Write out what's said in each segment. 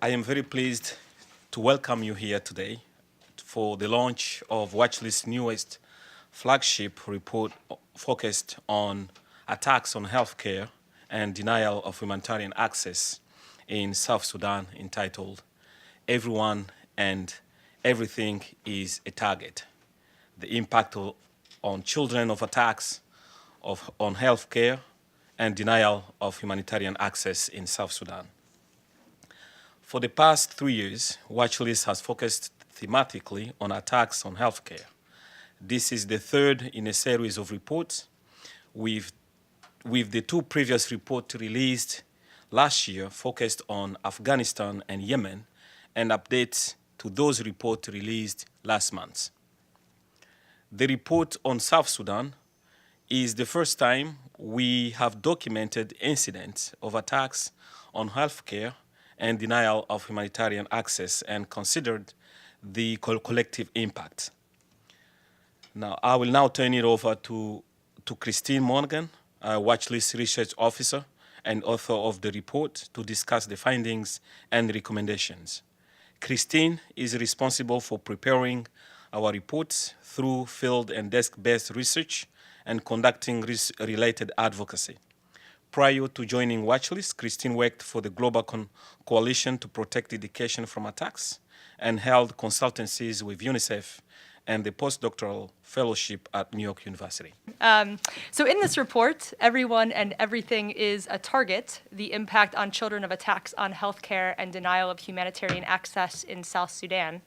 I am very pleased to welcome you here today for the launch of Watchlist's newest flagship report focused on attacks on healthcare and denial of humanitarian access in South Sudan, entitled Everyone and Everything is a Target: The Impact on Children of Attacks on Healthcare and Denial of Humanitarian Access in South Sudan. For the past 3 years, Watchlist has focused thematically on attacks on healthcare. This is the third in a series of reports, with the two previous reports released last year focused on Afghanistan and Yemen, and updates to those reports released last month. The report on South Sudan is the first time we have documented incidents of attacks on healthcare and denial of humanitarian access and considered the collective impact. Now, I will now turn it over to Christine Monaghan, Watchlist Research Officer and author of the report, to discuss the findings and recommendations. Christine is responsible for preparing our reports through field and desk-based research and conducting related advocacy. Prior to joining Watchlist, Christine worked for the Global Coalition to Protect Education from Attacks and held consultancies with UNICEF and the postdoctoral fellowship at New York University. So in this report, Everyone and Everything is a Target: The Impact on Children of Attacks on Healthcare and Denial of Humanitarian Access in South Sudan,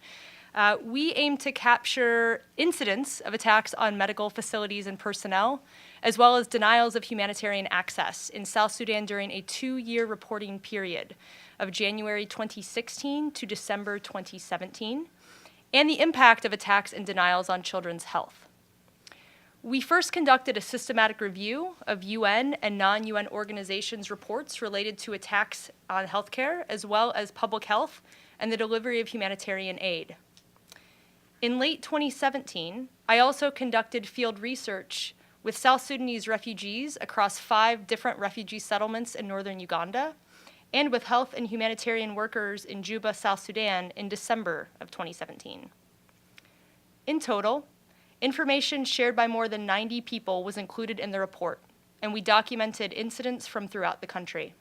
we aim to capture incidents of attacks on medical facilities and personnel, as well as denials of humanitarian access in South Sudan during a 2-year reporting period of January 2016 to December 2017, and the impact of attacks and denials on children's health. We first conducted a systematic review of UN and non-UN organizations' reports related to attacks on healthcare, as well as public health and the delivery of humanitarian aid. In late 2017, I also conducted field research with South Sudanese refugees across 5 different refugee settlements in northern Uganda, and with health and humanitarian workers in Juba, South Sudan in December of 2017. In total, information shared by more than 90 people was included in the report, and we documented incidents from throughout the country.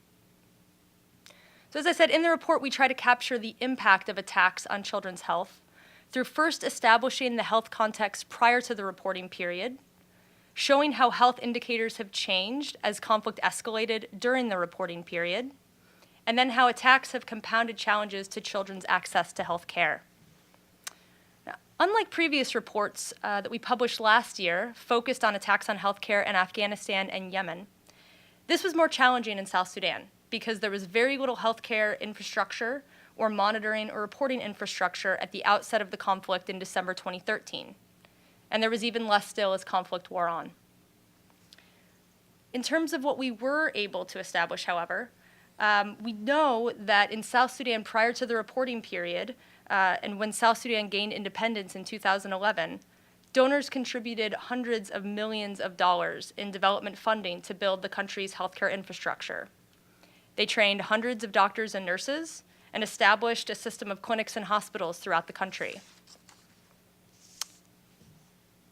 So as I said, in the report, we try to capture the impact of attacks on children's health through first establishing the health context prior to the reporting period, showing how health indicators have changed as conflict escalated during the reporting period, and then how attacks have compounded challenges to children's access to health care. Now, unlike previous reports that we published last year focused on attacks on healthcare in Afghanistan and Yemen, this was more challenging in South Sudan because there was very little healthcare infrastructure or monitoring or reporting infrastructure at the outset of the conflict in December 2013. And there was even less still as conflict wore on. In terms of what we were able to establish, however, we know that in South Sudan prior to the reporting period, and when South Sudan gained independence in 2011, donors contributed hundreds of millions of dollars in development funding to build the country's healthcare infrastructure. They trained hundreds of doctors and nurses and established a system of clinics and hospitals throughout the country.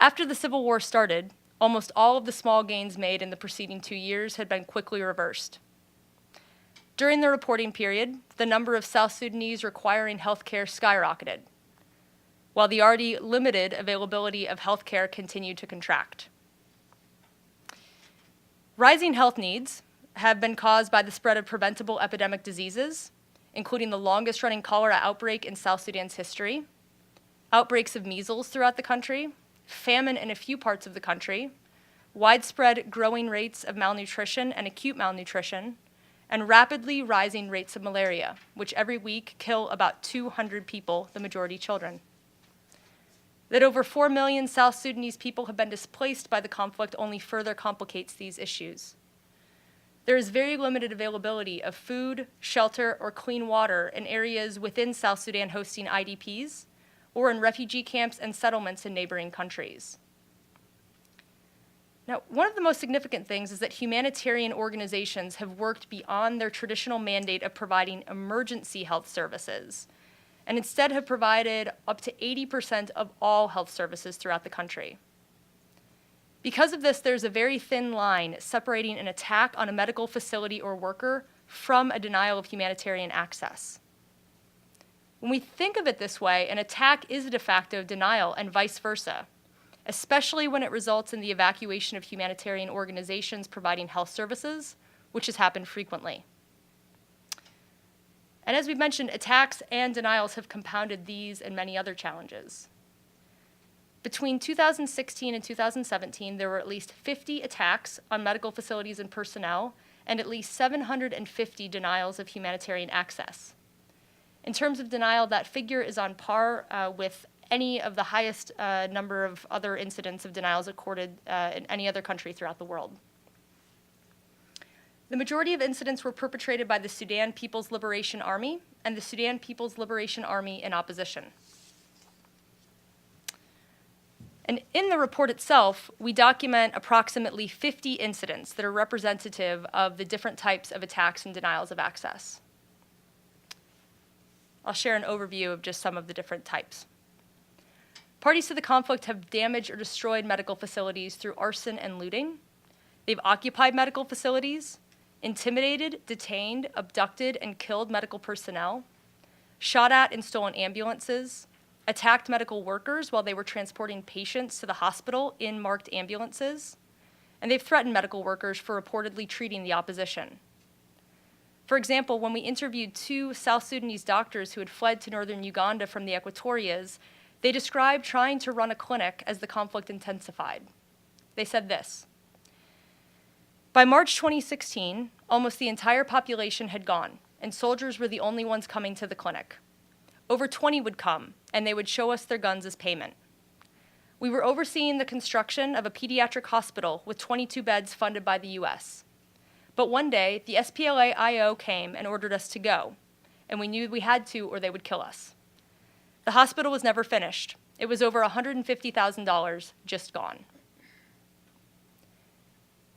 After the Civil War started, almost all of the small gains made in the preceding 2 years had been quickly reversed. During the reporting period, the number of South Sudanese requiring health care skyrocketed, while the already limited availability of health care continued to contract. Rising health needs have been caused by the spread of preventable epidemic diseases, including the longest-running cholera outbreak in South Sudan's history, outbreaks of measles throughout the country, famine in a few parts of the country, widespread growing rates of malnutrition and acute malnutrition, and rapidly rising rates of malaria, which every week kill about 200 people, the majority children. That over 4 million South Sudanese people have been displaced by the conflict only further complicates these issues. There is very limited availability of food, shelter, or clean water in areas within South Sudan hosting IDPs, or in refugee camps and settlements in neighboring countries. Now, one of the most significant things is that humanitarian organizations have worked beyond their traditional mandate of providing emergency health services, and instead have provided up to 80% of all health services throughout the country. Because of this, there's a very thin line separating an attack on a medical facility or worker from a denial of humanitarian access. When we think of it this way, an attack is a de facto denial and vice versa, especially when it results in the evacuation of humanitarian organizations providing health services, which has happened frequently. And as we've mentioned, attacks and denials have compounded these and many other challenges. Between 2016 and 2017, there were at least 50 attacks on medical facilities and personnel, and at least 750 denials of humanitarian access. In terms of denial, that figure is on par with any of the highest number of other incidents of denials recorded in any other country throughout the world. The majority of incidents were perpetrated by the Sudan People's Liberation Army and the Sudan People's Liberation Army in opposition. And in the report itself, we document approximately 50 incidents that are representative of the different types of attacks and denials of access. I'll share an overview of just some of the different types. Parties to the conflict have damaged or destroyed medical facilities through arson and looting. They've occupied medical facilities, intimidated, detained, abducted, and killed medical personnel, shot at and stolen ambulances, attacked medical workers while they were transporting patients to the hospital in marked ambulances, and they've threatened medical workers for reportedly treating the opposition. For example, when we interviewed 2 South Sudanese doctors who had fled to northern Uganda from the Equatorias, they described trying to run a clinic as the conflict intensified. They said this: "By March 2016, almost the entire population had gone, and soldiers were the only ones coming to the clinic. Over 20 would come, and they would show us their guns as payment. We were overseeing the construction of a pediatric hospital with 22 beds funded by the US. But one day, the SPLA-IO came and ordered us to go, and we knew we had to or they would kill us. The hospital was never finished. It was over $150,000 just gone."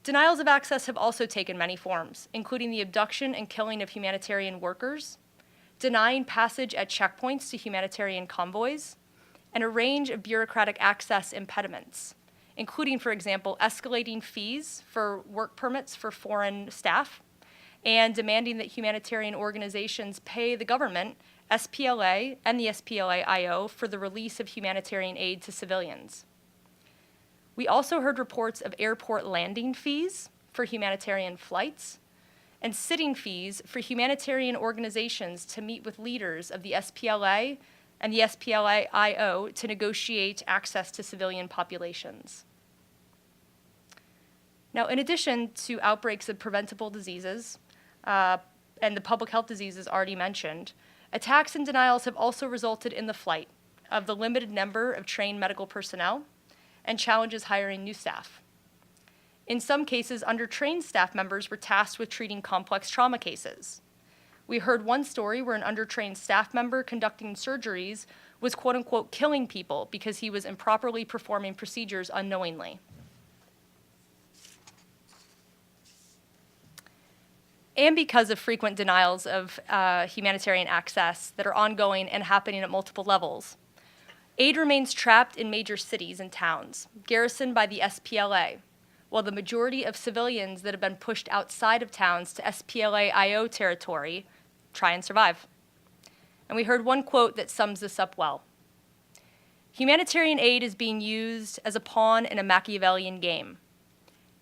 Denials of access have also taken many forms, including the abduction and killing of humanitarian workers, denying passage at checkpoints to humanitarian convoys, and a range of bureaucratic access impediments, including, for example, escalating fees for work permits for foreign staff and demanding that humanitarian organizations pay the government, SPLA, and the SPLA-IO for the release of humanitarian aid to civilians. We also heard reports of airport landing fees for humanitarian flights and sitting fees for humanitarian organizations to meet with leaders of the SPLA and the SPLA-IO to negotiate access to civilian populations. Now, in addition to outbreaks of preventable diseases and the public health diseases already mentioned, attacks and denials have also resulted in the flight of the limited number of trained medical personnel and challenges hiring new staff. In some cases, undertrained staff members were tasked with treating complex trauma cases. We heard one story where an undertrained staff member conducting surgeries was quote-unquote killing people because he was improperly performing procedures unknowingly. And because of frequent denials of humanitarian access that are ongoing and happening at multiple levels, aid remains trapped in major cities and towns, garrisoned by the SPLA, while the majority of civilians that have been pushed outside of towns to SPLA-IO territory try and survive. And we heard one quote that sums this up well. "Humanitarian aid is being used as a pawn in a Machiavellian game.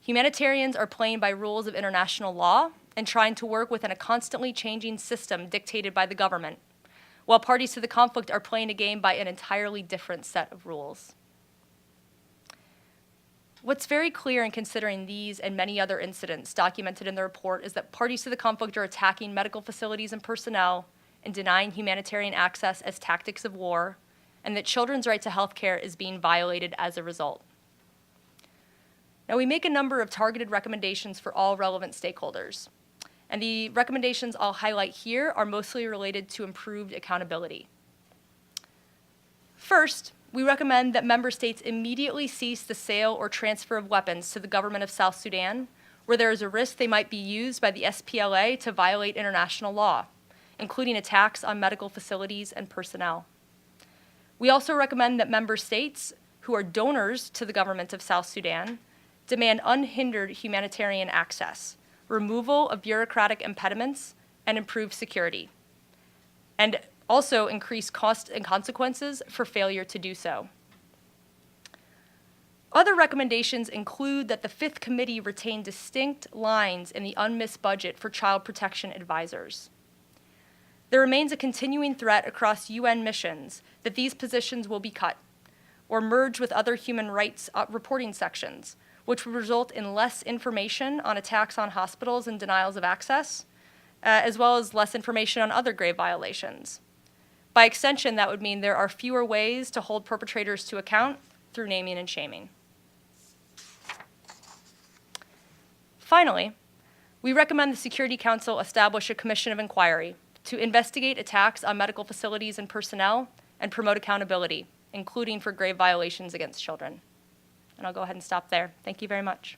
Humanitarians are playing by rules of international law and trying to work within a constantly changing system dictated by the government, while parties to the conflict are playing a game by an entirely different set of rules." What's very clear in considering these and many other incidents documented in the report is that parties to the conflict are attacking medical facilities and personnel and denying humanitarian access as tactics of war, and that children's right to health care is being violated as a result. Now, we make a number of targeted recommendations for all relevant stakeholders, and the recommendations I'll highlight here are mostly related to improved accountability. First, we recommend that member states immediately cease the sale or transfer of weapons to the government of South Sudan, where there is a risk they might be used by the SPLA to violate international law, including attacks on medical facilities and personnel. We also recommend that member states who are donors to the government of South Sudan demand unhindered humanitarian access, removal of bureaucratic impediments, and improved security, and also increase costs and consequences for failure to do so. Other recommendations include that the Fifth Committee retain distinct lines in the unmissed budget for child protection advisors. There remains a continuing threat across UN missions that these positions will be cut or merge with other human rights reporting sections, which would result in less information on attacks on hospitals and denials of access, as well as less information on other grave violations. By extension, that would mean there are fewer ways to hold perpetrators to account through naming and shaming. Finally, we recommend the Security Council establish a commission of inquiry to investigate attacks on medical facilities and personnel and promote accountability, including for grave violations against children. And I'll go ahead and stop there. Thank you very much.